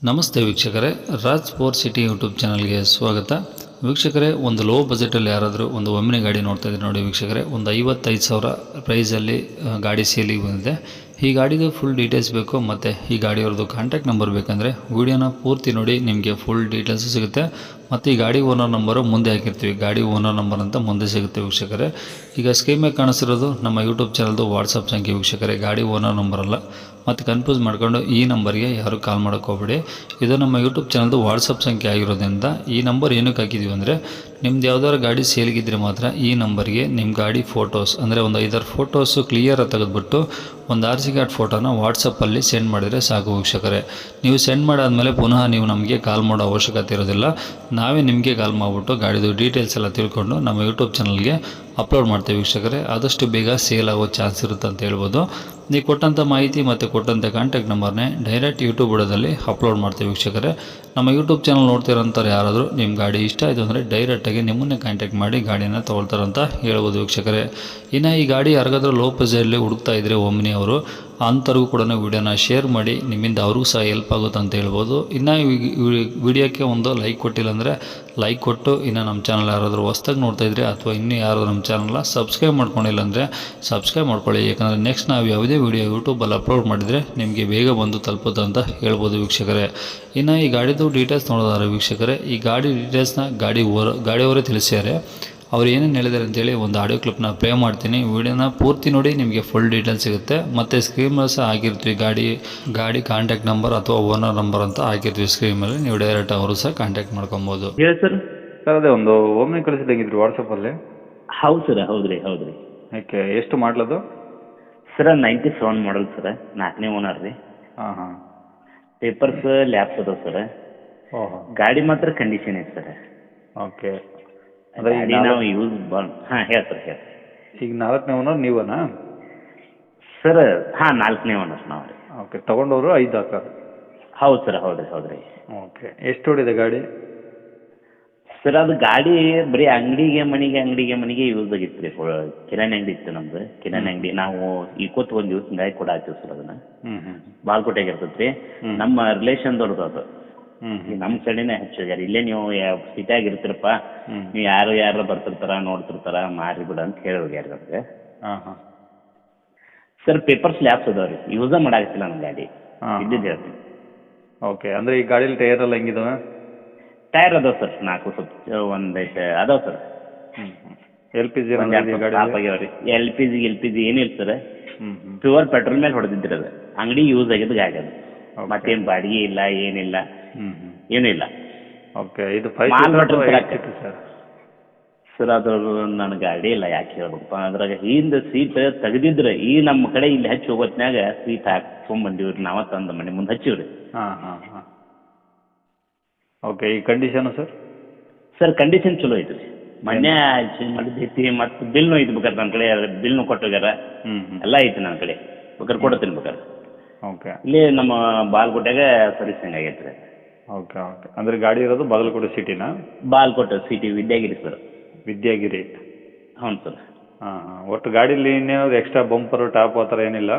ನಮಸ್ತೆ ವೀಕ್ಷಕರೇ, Raj sport city YouTube ಚಾನಲ್ಗೆ ಸ್ವಾಗತ. ವೀಕ್ಷಕರೇ, ಒಂದು ಲೋ ಬಜೆಟಲ್ಲಿ ಯಾರಾದರೂ ಒಂದು ಒಮ್ಮೆನೇ ಗಾಡಿ ನೋಡ್ತಾ ಇದ್ದಾರೆ ನೋಡಿ ವೀಕ್ಷಕರೇ, ಒಂದು 55,000 ಪ್ರೈಸಲ್ಲಿ ಗಾಡಿ ಸೇಲಿಗೆ ಬಂದಿದೆ. ಈ ಗಾಡಿದು ಫುಲ್ ಡೀಟೇಲ್ಸ್ ಬೇಕು ಮತ್ತು ಈ ಗಾಡಿಯವ್ರದ್ದು ಕಾಂಟ್ಯಾಕ್ಟ್ ನಂಬರ್ ಬೇಕಂದರೆ ವೀಡಿಯೋನ ಪೂರ್ತಿ ನೋಡಿ, ನಿಮಗೆ ಫುಲ್ ಡೀಟೇಲ್ಸ್ ಸಿಗುತ್ತೆ. ಮತ್ತು ಈ ಗಾಡಿ ಓನರ್ ನಂಬರು ಮುಂದೆ ಹಾಕಿರ್ತೀವಿ, ಗಾಡಿ ಓನರ್ ನಂಬರ್ ಅಂತ ಮುಂದೆ ಸಿಗುತ್ತೆ ವೀಕ್ಷಕರೇ. ಈಗ ಸ್ಕ್ರೀನ್ ಮೇಲೆ ಕಾಣಿಸಿರೋದು ನಮ್ಮ ಯೂಟ್ಯೂಬ್ ಚಾನಲ್ದು ವಾಟ್ಸಪ್ ಸಂಖ್ಯೆ ವೀಕ್ಷಕರೇ, ಗಾಡಿ ಓನರ್ ನಂಬರ್ ಅಲ್ಲ. ಮತ್ತು ಕನ್ಫ್ಯೂಸ್ ಮಾಡ್ಕೊಂಡು ಈ ನಂಬರ್ಗೆ ಯಾರು ಕಾಲ್ ಮಾಡೋಕ್ಕೆ ಹೋಗಬೇಡಿ. ಇದು ನಮ್ಮ ಯೂಟ್ಯೂಬ್ ಚಾನಲ್ದು ವಾಟ್ಸಪ್ ಸಂಖ್ಯೆ ಆಗಿರೋದ್ರಿಂದ ಈ ನಂಬರ್ ಏನಕ್ಕೆ ಹಾಕಿದ್ದೀವಿ ಅಂದರೆ, ನಿಮ್ದು ಯಾವ್ದಾದ್ರು ಗಾಡಿ ಸೇಲ್ಗಿದ್ರೆ ಮಾತ್ರ ಈ ನಂಬರ್ಗೆ ನಿಮ್ಮ ಗಾಡಿ ಫೋಟೋಸ್ ಅಂದರೆ ಒಂದು 5 ಫೋಟೋಸು ಕ್ಲಿಯರಾಗಿ ತೆಗೆದುಬಿಟ್ಟು ಒಂದು RC ಕಾರ್ಡ್ ಫೋಟೋನ ವಾಟ್ಸಪ್ಪಲ್ಲಿ ಸೆಂಡ್ ಮಾಡಿದರೆ ಸಾಕು ವೀಕ್ಷಕರೇ. ನೀವು ಸೆಂಡ್ ಮಾಡಾದಮೇಲೆ ಪುನಃ ನೀವು ನಮಗೆ ಕಾಲ್ ಮಾಡೋ ಅವಶ್ಯಕತೆ ಇರೋದಿಲ್ಲ. ನಾವೇ ನಿಮಗೆ ಕಾಲ್ ಮಾಡಿಬಿಟ್ಟು ಗಾಡಿದು ಡೀಟೇಲ್ಸ್ ಎಲ್ಲ ತಿಳ್ಕೊಂಡು ನಮ್ಮ ಯೂಟ್ಯೂಬ್ ಚಾನಲ್ಗೆ ಅಪ್ಲೋಡ್ ಮಾಡ್ತೀವಿ ವೀಕ್ಷಕರೇ. ಆದಷ್ಟು ಬೇಗ ಸೇಲ್ ಆಗೋ ಚಾನ್ಸ್ ಇರುತ್ತೆ ಅಂತ ಹೇಳ್ಬೋದು. ನೀವು ಕೊಟ್ಟಂಥ ಮಾಹಿತಿ ಮತ್ತು ಕೊಟ್ಟಂಥ ಕಾಂಟ್ಯಾಕ್ಟ್ ನಂಬರ್ನೇ ಡೈರೆಕ್ಟ್ ಯೂಟ್ಯೂಬ್ ಬುಡದಲ್ಲಿ ಅಪ್ಲೋಡ್ ಮಾಡ್ತೀವಿ ವೀಕ್ಷಕರೇ. ನಮ್ಮ ಯೂಟ್ಯೂಬ್ ಚಾನಲ್ ನೋಡ್ತಿರೋಂಥವ್ರು ಯಾರಾದರೂ ನಿಮ್ಮ ಗಾಡಿ ಇಷ್ಟ ಆಯಿತು ಅಂದರೆ ಡೈರೆಕ್ಟಾಗಿ ನಿಮ್ಮನ್ನೇ ಕಾಂಟ್ಯಾಕ್ಟ್ ಮಾಡಿ ಗಾಡಿನ ತೊಗೊಳ್ತಾರಂತ ಹೇಳ್ಬೋದು ವೀಕ್ಷಕರೇ. ಇನ್ನು ಈ ಗಾಡಿ ಯಾರಿಗಾದ್ರೂ ಲೋ ಬಜೆಟಲ್ಲಿ ಹುಡುಕ್ತಾ ಇದ್ದರೆ ಒಮ್ನಿ ಅವರು, ಅಂಥವ್ರಿಗೂ ಕೂಡ ವಿಡಿಯೋನ ಶೇರ್ ಮಾಡಿ, ನಿಮ್ಮಿಂದ ಅವ್ರಿಗೂ ಸಹ ಹೆಲ್ಪ್ ಆಗುತ್ತೆ ಅಂತ ಹೇಳ್ಬೋದು. ಇನ್ನು ವಿಡಿಯೋಕ್ಕೆ ಒಂದು ಲೈಕ್ ಕೊಟ್ಟಿಲ್ಲ ಅಂದರೆ ಲೈಕ್ ಕೊಟ್ಟು, ಇನ್ನು ನಮ್ಮ ಚಾನಲ್ ಯಾರಾದರೂ ಹೊಸ್ದಾಗಿ ನೋಡ್ತಾಯಿದ್ರೆ ಅಥವಾ ಇನ್ನೂ ಯಾರಾದರೂ ನಮ್ಮ ಚಾನಲ್ನ ಸಬ್ಸ್ಕ್ರೈಬ್ ಮಾಡ್ಕೊಂಡಿಲ್ಲ ಅಂದರೆ ಸಬ್ಸ್ಕ್ರೈಬ್ ಮಾಡ್ಕೊಳ್ಳಿ. ಯಾಕಂದರೆ ನೆಕ್ಸ್ಟ್ ನಾವು ಯಾವುದೇ ವಿಡಿಯೋ ಯೂಟ್ಯೂಬಲ್ಲಿ ಅಪ್ಲೋಡ್ ಮಾಡಿದರೆ ನಿಮಗೆ ಬೇಗ ಬಂದು ತಲುಪುತ್ತೆ ಅಂತ ಹೇಳ್ಬೋದು ವೀಕ್ಷಕರೇ. ಇನ್ನು ಈ ಗಾಡಿದು ಡೀಟೇಲ್ಸ್ ನೋಡೋದಾದ್ರೆ ವೀಕ್ಷಕರೇ, ಈ ಗಾಡಿ ಡೀಟೇಲ್ಸ್ನ ಗಾಡಿಯವರೇ ತಿಳಿಸ್ಯಾರೆ. ಅವ್ರು ಏನೇನು ಹೇಳಿದ್ದಾರೆ ಅಂತೇಳಿ ಒಂದು ಆಡಿಯೋ ಕ್ಲಿಪ್ನ ಪ್ಲೇ ಮಾಡ್ತೀನಿ. ವಿಡಿಯೋನ ಪೂರ್ತಿ ನೋಡಿ, ನಿಮಗೆ ಫುಲ್ ಡೀಟೇಲ್ಸ್ ಸಿಗುತ್ತೆ. ಮತ್ತು ಸ್ಕ್ರೀನ್ ಮೇಲೆ ಸಹ ಆಗಿರ್ತೀವಿ ಗಾಡಿ ಕಾಂಟ್ಯಾಕ್ಟ್ ನಂಬರ್ ಅಥವಾ ಓನರ್ ನಂಬರ್ ಅಂತ ಹಾಕಿರ್ತೀವಿ ಸ್ಕ್ರೀನ್ ಮೇಲೆ. ನೀವು ಡೈರೆಕ್ಟ್ ಅವರು ಸಹ ಕಾಂಟ್ಯಾಕ್ಟ್ ಮಾಡ್ಕೊಬೋದು. ಹೇಳಿ ಸರ್. ಸರ್, ಅದೇ ಒಂದು ಒಮ್ಮೆ ಕಳಿಸಿದಂಗಿದ್ರು ವಾಟ್ಸಪ್ಪಲ್ಲಿ. ಹೌದು ಸರ್, ಹೌದು ರೀ. ಓಕೆ, ಎಷ್ಟು ಮಾಡಲದು? ಸರ 97 ಮಾಡಲ್ ಸರ, 4ನೇ ಓನರ್ ರೀ. ಹಾಂ. ಪೇಪರ್ಸ್ ಲ್ಯಾಬ್ಸ್ ಅದಾವೆ ಸರ್. ಓಹೋ. ಗಾಡಿ ಮಾತ್ರ ಕಂಡೀಷನ್ ಐತೆ ಸರ್. ಓಕೆ. ಗಾಡಿ ನಾವು ಯೂಸ್ ಹೇಳಿ ಸರ್. ಈಗ 4ನೇ ಓನರ್ ನೀವನಾ? ಸರ್ ಹಾಂ, 4ನೇ ಓನರ್ ನಾವು ರೀ. ಓಕೆ, ತೊಗೊಂಡವರು 5 ಹಾಕೋದು? ಹೌದು ಸರ್, ಹೌದು ರೀ. ಓಕೆ, ಎಷ್ಟು ಹೊಡಿದೆ ಗಾಡಿ? ಸರ್ ಅದು ಗಾಡಿ ಬರೀ ಅಂಗಡಿಗೆ ಮನೆಗೆ ಯೂಸ್ ಆಗಿತ್ತು ರೀ. ಕಿರಾಣಿ ಅಂಗಡಿ ಇತ್ತು ನಮ್ದು. ಕಿರಾಣಿ ಅಂಗಡಿ ನಾವು ಈಕೋ ತೊಗೊಂಡಿವಿ, ಹಿಂಗಾಗಿ ಕೂಡ ಹಾಕ್ತೀವಿ ಸರ್ ಅದನ್ನು. ಬಾಲ್ಕೋಟೆಗೆ ಇರ್ತೈತೆ ರೀ. ನಮ್ಮ ರಿಲೇಷನ್ ದೊಡ್ಡದು ಅದು. ನಮ್ಮ ಕಡೆನೇ ಹೆಚ್ಚಾಗ್ಯಾರ. ಇಲ್ಲೇ ನೀವು ಸಿಟಿಯಾಗ ಇರ್ತೀರಪ್ಪ, ನೀವು ಯಾರು ಬರ್ತಿರ್ತಾರ ನೋಡ್ತಿರ್ತಾರ, ಮಾರಿ ಬಿಡ ಅಂತ ಹೇಳಿ ಹೋಗ್ಯಾರ ನಮಗೆ. ಸರ್ ಪೇಪರ್ಸ್ ಲ್ಯಾಬ್ಸ್ ಅದಾವ ರೀ, ಯೂಸ ಮಾಡಾಕತ್ತಿಲ್ಲ ನಮ್ಮ ಗಾಡಿ. ಇದ್ದಿದ್ದು ಹೇಳ್ತೀನಿ. ಓಕೆ, ಅಂದರೆ ಈ ಗಾಡೀಲಿ ಟೈರ್ ಎಲ್ಲ ಹೆಂಗಿದಾವೆ? ಟೈರ್ ಅದಾವ ಸರ್, 4 ಸ್ವಲ್ಪ ಒಂದೈತೆ ಅದಾವ ಸರ್. LPG ಆಗ್ಯಾವ ರೀ. ಎಲ್ ಪಿ ಜಿ ಏನಿಲ್ಲ ಸರ್. ಪ್ಯೂರ್ ಪೆಟ್ರೋಲ್ ಮೇಲೆ ಹೊಡೆದಿದ್ರಿ ಅದು. ಅಂಗಡಿ ಯೂಸ್ ಆಗಿದ್ದು ಗಾಡಿ ಅದು. ಮತ್ತೇನು ಬಾಡಿಗೆ ಇಲ್ಲ, ಏನಿಲ್ಲ, ಏನೂ ಇಲ್ಲ. ಓಕೆ, ಇದು ಸರ್ ಅದು ನನ್ನ ಗಾಡಿ ಇಲ್ಲ, ಯಾಕೆ ಹೇಳ್ಬೇಕಪ್ಪ, ಅದ್ರಾಗ ಹಿಂದೆ ಸೀಟ್ ತೆಗೆದಿದ್ರೆ ಈ ನಮ್ಮ ಕಡೆ ಇಲ್ಲಿ ಹಚ್ಚಿ ಹೋಗೋತ್ನಾಗ ಸೀಟ್ ಹಾಕ್ಕೊಂಡ್ಬಂದಿವ್ರಿ, ನಾವ ತಂದು ಮನೆ ಮುಂದೆ ಹಚ್ಚಿವ್ರಿ. ಹಾಂ. ಓಕೆ, ಈ ಕಂಡೀಷನು ಸರ್? ಸರ್ ಕಂಡೀಷನ್ ಚಲೋ ಐತ್ರಿ. ಮೊನ್ನೆ ಚೇಂಜ್ ಮಾಡಿದ್ದೈತಿ. ಮತ್ತು ಬಿಲ್ನು ಐತಿ, ಬೇಕಾದ್ರೆ ನನ್ನ ಕಡೆ ಬಿಲ್ನು ಕೊಟ್ಟೋಗ್ಯಾರ. ಎಲ್ಲ ಐತಿ ನನ್ನ ಕಡೆ, ಬೇಕಾದ್ರೆ ಕೊಡ್ತೀನಿ ಬೇಕಾದ್ರೆ. ಓಕೆ, ಇಲ್ಲಿ ನಮ್ಮ ಬಾಲ್ಕೋಟೆಗೆ ಸರ್ವಿಸಿಂಗ್ ಆಗೈತೆ ರೀ. ಓಕೆ. ಅಂದರೆ ಗಾಡಿ ಇರೋದು ಬಾಗಲಕೋಟೆ ಸಿಟಿನಾ? Balkot city, Vidyagiri sir. ವಿದ್ಯಾಗಿರಿ. ಹ್ಞೂ ಸರ್. ಹಾಂ. ಒಟ್ಟು ಗಾಡೀಲಿ ಇನ್ನೇನಾದ್ರು ಎಕ್ಸ್ಟ್ರಾ ಬಂಪರು ಟಾಪ್ ಆ ಥರ ಏನಿಲ್ಲ?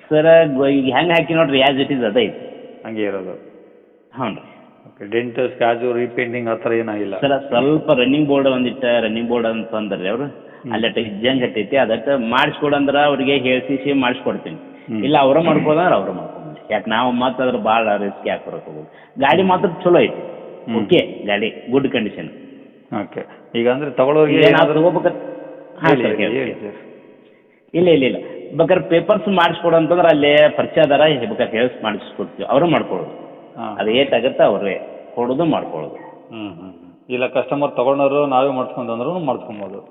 ಸರ್ ಈಗ ಹೆಂಗೆ ಹಾಕಿ ನೋಡ್ರಿ, ಆ್ಯಸ್ ಇಟ್ ಈಸ್ ಅದೇ ಐತಿ, ಹಂಗೆ ಇರೋದು. ಹ್ಞೂ ರೀ. ಓಕೆ, ಡೆಂಟ್ ಸ್ಕ್ರಾಚು ರೀಪೇಂಟಿಂಗ್ ಆ ಥರ ಏನಾಗಿಲ್ಲ? ಸರ್ ಸ್ವಲ್ಪ ರನ್ನಿಂಗ್ ಬೋರ್ಡ್ ಅಂತ ಅಂದ್ರಿ ಅವರು, ಅಲ್ಲಟ ಇಜ್ಜಂಗೆ ಹತ್ತೈತಿ, ಅದಕ್ಕೆ ಮಾಡಿಸ್ಕೊಡಂದ್ರೆ ಅವ್ರಿಗೆ ಹೇಳಿಸಿ ಮಾಡಿಸ್ಕೊಡ್ತೀನಿ. ಇಲ್ಲ ಅವರ ಮಾಡ್ಕೋದಂದ್ರೆ ಅವ್ರು ಮಾಡ್ಕೊಂಡು, ಯಾಕೆ ನಾವು ಮತ್ತೆ ಅದ್ರ ಭಾಳ ರಿಸ್ಕ್ ಯಾಕೆ ಬರೋಕೆ ಹೋಗೋದು. ಗಾಡಿ ಮಾತ್ರ ಚಲೋ ಐತಿ. ಓಕೆ, ಗಾಡಿ ಗುಡ್ ಕಂಡೀಷನ್. ಓಕೆ, ಈಗ ಅಂದರೆ ತಗೊಳ್ಳೋರಿಗೆ ನಾವು ತಗೋಬೇಕಾರೆ ಹಾಂ ಸರ್ ಇಲ್ಲ ಬೇಕಾದ್ರೆ ಪೇಪರ್ಸ್ ಮಾಡಿಸ್ಕೊಡಂತಂದ್ರೆ ಅಲ್ಲೇ ಪರಿಚಯ ಅದಾರ, ಬೇಕಾದ್ರೆ ಹೇಳಿ ಮಾಡಿಸ್ಕೊಡ್ತೀವಿ, ಅವರು ಮಾಡ್ಕೊಳ್ಳೋದು. ಅದು ಏಟಾಗುತ್ತೆ ಅವರೇ ಕೊಡೋದು ಮಾಡ್ಕೊಳ್ಳೋದು. ಇಲ್ಲ ಕಸ್ಟಮರ್ ತೊಗೊಂಡವರು ನಾವೇ ಮಾಡಿಸ್ಕೊಂಡ್ರು ಮಾಡಿಸ್ಕೊಬೋದು?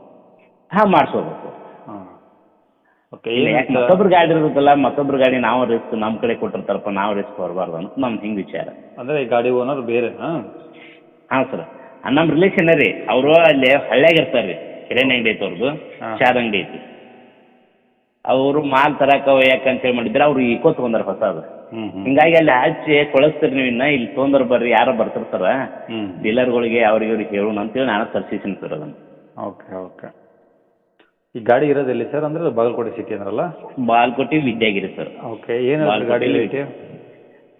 ಹಾಂ, ಮಾಡಿಸ್ಕೋಬೇಕು. ಓಕೆ, ಮತ್ತೊಬ್ರು ಗಾಡಿ ಇರುತ್ತಲ್ಲ, ಮತ್ತೊಬ್ರು ಗಾಡಿ ನಾವು ರಿಸ್ಕ್ ನಮ್ಮ ಕಡೆ ಕೊಟ್ಟಿರ್ತಾರಪ್ಪ, ನಾವು ರಿಸ್ಕ್ ಬರಬಾರ್ದು ಅಂತ ನಮ್ದು ಹಿಂಗೆ ವಿಚಾರ. ಅಂದರೆ ಈ ಗಾಡಿ ಓನರ್ ಬೇರೆ? ಹಾಂ ಸರ್, ನಮ್ಮ ರಿಲೇಷನ್ ರೀ. ಅವರು ಅಲ್ಲಿ ಹಳ್ಳಿಯಾಗ ಇರ್ತಾರೆ ರೀ. ಕಿರಾಣಿ ಅಂಗಡಿ ಐತೆ ಅವ್ರದ್ದು, ಚಾದ ಅಂಗಡಿ ಐತಿ. ಅವರು ಮಾಲ್ ತರಕ ಯಾಕಂತೇಳಿ ಮಾಡಿದ್ರೆ ಅವ್ರು ಈಕೋ ತೊಗೊಂಡಾರ ಹೊಸದು. ಹಿಂಗಾಗಿ ಅಲ್ಲಿ ಹಚ್ಚಿ ಕೊಳಸ್ತೀರಿ ನೀವು. ಇನ್ನು ಇಲ್ಲಿ ತೊಗೊಂಡ್ರು ಬರ್ರಿ, ಯಾರೋ ಬರ್ತಿರ್ತಾರ ಡೀಲರ್ಗಳಿಗೆ, ಅವ್ರಿಗೆ ಹೇಳೋಣ ಅಂತೇಳಿ ನಾನು ತರ್ಸಿದ್ದೀನಿ ಸರ್ ಅದನ್ನು. ಓಕೆ. ಈ ಗಾಡಿ ಇರೋದು ಎಲ್ಲಿ ಸರ್? ಅಂದರೆ ಬಾಗಲಕೋಟೆ ಸಿಟಿ ಅಂದ್ರಲ್ಲ? ಬಾಗಲಕೋಟೆ ವಿದ್ಯಾಗಿರಿ ಸರ್. ಓಕೆ, ಏನು ಗಾಡಿ ರೇಟ್?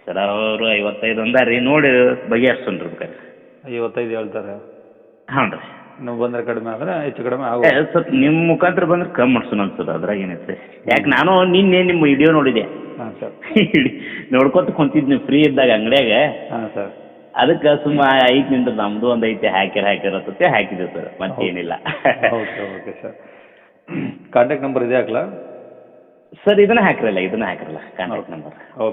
ಸರ್ ಅವರು 55 ಅಂದಾರ ರೀ, ನೋಡಿ ಬಗೆಹರಿಸೋಣ ರೀ ಬೇಕಾದ್ರೆ. 55 ಹೇಳ್ತಾರೆ. ಹ್ಞೂ ರೀ. ನೀವು ಬಂದರೆ ಕಡಿಮೆ ಆದರೆ ಹೆಚ್ಚು ಕಡಿಮೆ ಆಗೋ. ಸರ್ ನಿಮ್ಮ ಮುಖಾಂತರ ಬಂದ್ರೆ ಕಮ್ಮಿ ಮಾಡ್ಸೋಣ ಸರ್, ಅದ್ರಾಗ ಏನೈತೆ. ಯಾಕೆ ನಾನು ನಿನ್ನೆ ನಿಮ್ಮ ವಿಡಿಯೋ ನೋಡಿದೆ. ಹಾಂ ಸರ್. ನೋಡ್ಕೊತ ಕುಂತಿದ್ದು ನೀವು ಫ್ರೀ ಇದ್ದಾಗ ಅಂಗಡಿಯಾಗ. ಹಾಂ ಸರ್. ಅದಕ್ಕೆ ಸುಮ್ಮ ಐತೆ ನಿಂದು ನಮ್ಮದು ಒಂದು ಐತೆ ಹಾಕಿರತ್ತೆ ಹಾಕಿದೆ ಸರ್, ಮತ್ತೇನಿಲ್ಲ. Okay okay sir. Contact number ಇದೆ ಹಾಕ್ಲಾ ಸರ್? ಇದನ್ನ ಹಾಕಿರಲ್ಲ ಕಾಂಟ್ಯಾಕ್ಟ್ ನಂಬರ್. ಓಕೆ.